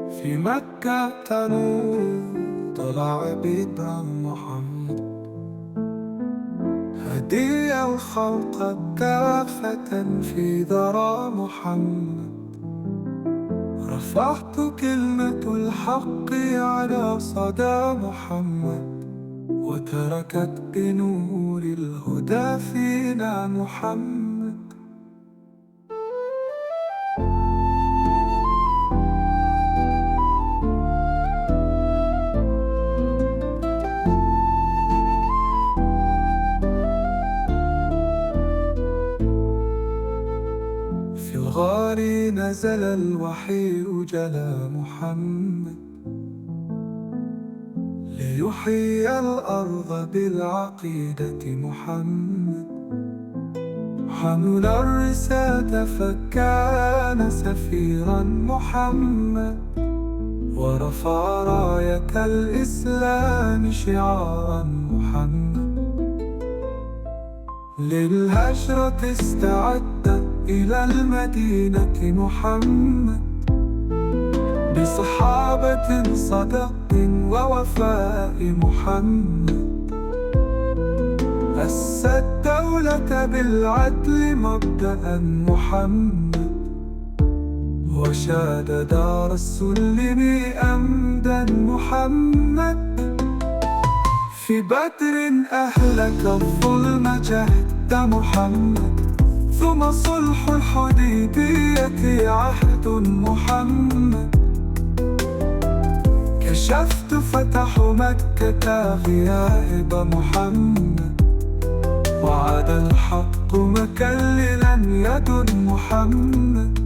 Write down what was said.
في مكة تنور طلع بدر محمد، هدي الخلق كافة في ذرى محمد. رفعت كلمة الحق على صدى محمد، وتركت بنور الهدى فينا محمد. في الغار نزل الوحي جلا محمد، ليحيي الأرض بالعقيدة محمد. حمل الرسالة فكان سفيرا محمد، ورفع راية الإسلام شعارا محمد. للهجرة استعد إلى المدينة محمد، بصحابة صدق ووفاء محمد. أسس الدولة بالعدل مبدأ محمد، وشاد دار السلم أمدا محمد. في بدر أهلك الظلم جهد محمد، ثم صلح الحديبية عهد محمد. كشفت فتح مكة غياب محمد، وعاد الحق مكللا يد محمد.